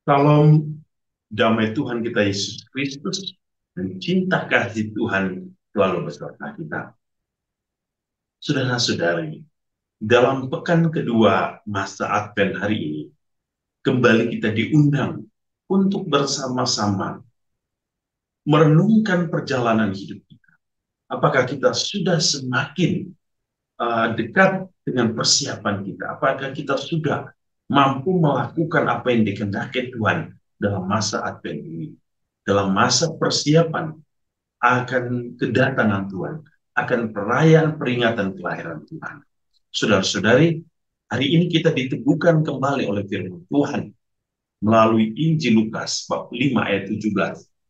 Salam damai Tuhan kita Yesus Kristus dan cinta kasih Tuhan selalu beserta kita. Saudara-saudari, dalam pekan kedua masa Advent hari ini, kembali kita diundang untuk bersama-sama merenungkan perjalanan hidup kita. Apakah kita sudah semakin dekat dengan persiapan kita? Apakah kita sudah mampu melakukan apa yang dikehendaki Tuhan dalam masa Advent ini? Dalam masa persiapan akan kedatangan Tuhan, akan perayaan peringatan kelahiran Tuhan. Saudara-saudari, hari ini kita diteguhkan kembali oleh firman Tuhan melalui Injil Lukas bab 5 ayat 17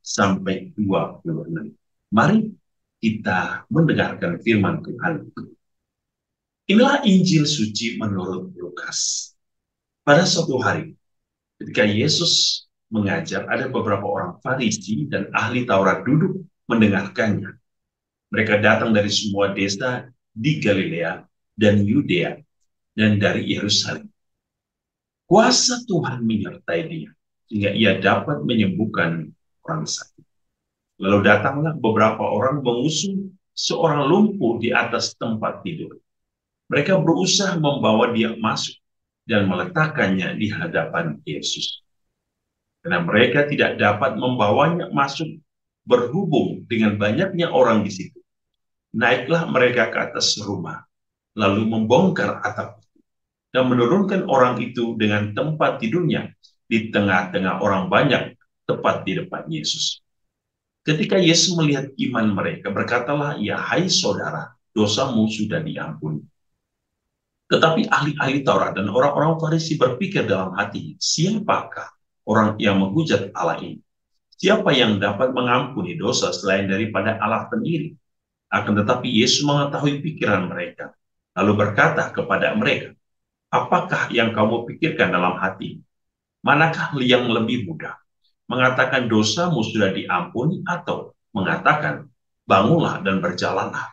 sampai 26. Mari kita mendengarkan firman Tuhan. Inilah Injil suci menurut Lukas. Pada suatu hari, ketika Yesus mengajar, ada beberapa orang Farisi dan ahli Taurat duduk mendengarkannya. Mereka datang dari semua desa di Galilea dan Yudea dan dari Yerusalem. Kuasa Tuhan menyertai dia, sehingga ia dapat menyembuhkan orang sakit. Lalu datanglah beberapa orang mengusung seorang lumpuh di atas tempat tidur. Mereka berusaha membawa dia masuk dan meletakkannya di hadapan Yesus. Karena mereka tidak dapat membawanya masuk berhubung dengan banyaknya orang di situ. Naiklah mereka ke atas rumah, lalu membongkar atap dan menurunkan orang itu dengan tempat tidurnya di tengah-tengah orang banyak, tepat di depan Yesus. Ketika Yesus melihat iman mereka, berkatalah ia, "Hai saudara, dosamu sudah diampuni." Tetapi ahli-ahli Taurat dan orang-orang Farisi berpikir dalam hati, siapakah orang yang menghujat Allah ini? Siapa yang dapat mengampuni dosa selain daripada Allah sendiri? Akan tetapi Yesus mengetahui pikiran mereka, lalu berkata kepada mereka, apakah yang kamu pikirkan dalam hati? Manakah yang lebih mudah? Mengatakan dosamu sudah diampuni atau mengatakan bangunlah dan berjalanlah?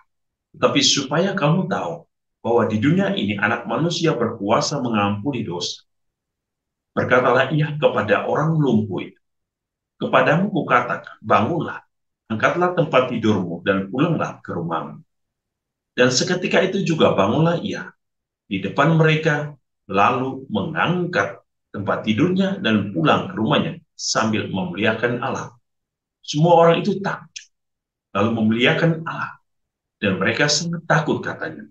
Tapi supaya kamu tahu bahwa di dunia ini anak manusia berkuasa mengampuni dosa. Berkatalah ia kepada orang lumpuh itu, kepadamu kukatakan, bangunlah, angkatlah tempat tidurmu dan pulanglah ke rumahmu. Dan seketika itu juga bangunlah ia di depan mereka, lalu mengangkat tempat tidurnya dan pulang ke rumahnya sambil memuliakan Allah. Semua orang itu takjub, lalu memuliakan Allah. Dan mereka sangat takut katanya.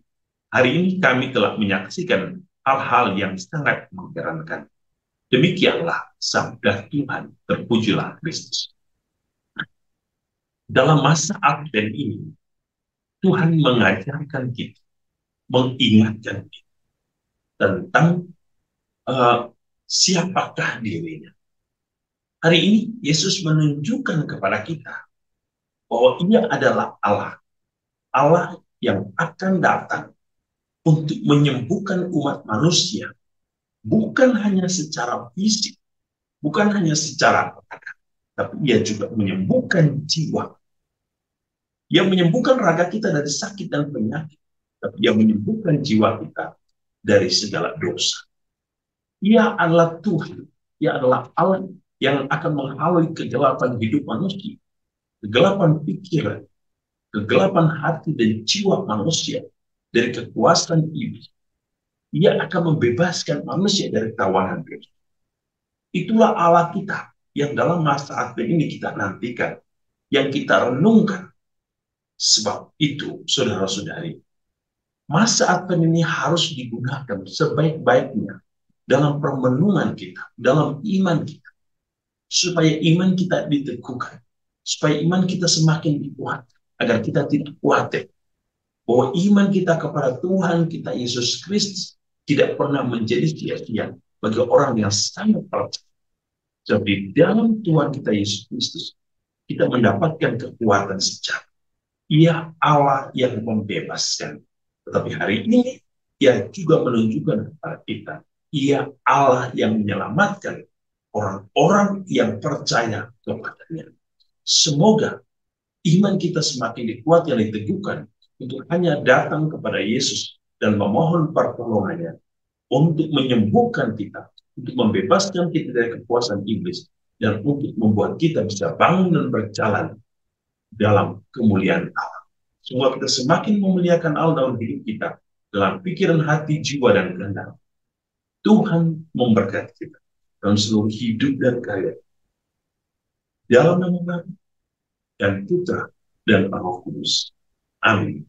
Hari ini kami telah menyaksikan hal-hal yang sangat mengherankan. Demikianlah sabda Tuhan, terpujilah Kristus. Dalam masa Advent ini, Tuhan mengajarkan kita, mengingatkan kita tentang siapakah dirinya. Hari ini Yesus menunjukkan kepada kita bahwa ia adalah Allah. Allah yang akan datang untuk menyembuhkan umat manusia. Bukan hanya secara fisik, bukan hanya secara raga, tapi ia juga menyembuhkan jiwa. Ia menyembuhkan raga kita dari sakit dan penyakit, tapi ia menyembuhkan jiwa kita dari segala dosa. Ia adalah Tuhan, ia adalah Allah yang akan menghalau kegelapan hidup manusia, kegelapan pikiran, kegelapan hati dan jiwa manusia dari kekuasaan iblis. Ia akan membebaskan manusia dari tawanan dosa. Itulah Allah kita yang dalam masa Advent ini kita nantikan, yang kita renungkan. Sebab itu, saudara-saudari, masa Advent ini harus digunakan sebaik-baiknya dalam permenungan kita, dalam iman kita, supaya iman kita diteguhkan, supaya iman kita semakin dikuat, agar kita tidak khawatir bahwa iman kita kepada Tuhan kita Yesus Kristus tidak pernah menjadi sia-sia bagi orang yang sangat percaya. Sebab di dalam Tuhan kita Yesus Kristus kita mendapatkan kekuatan sejati. Ia Allah yang membebaskan. Tetapi hari ini ia juga menunjukkan kepada kita, ia Allah yang menyelamatkan orang-orang yang percaya kepadanya. Semoga iman kita semakin dikuatkan dan diteguhkan untuk hanya datang kepada Yesus dan memohon pertolongannya untuk menyembuhkan kita untuk membebaskan kita dari kekuasaan iblis, dan untuk membuat kita bisa bangun dan berjalan dalam kemuliaan Allah. Semua kita semakin memuliakan Allah dalam hidup kita, dalam pikiran, hati, jiwa, dan kehendak. Tuhan memberkati kita dalam seluruh hidup dan karya. Dalam nama Bapa dan Putra dan Roh Kudus. Amin.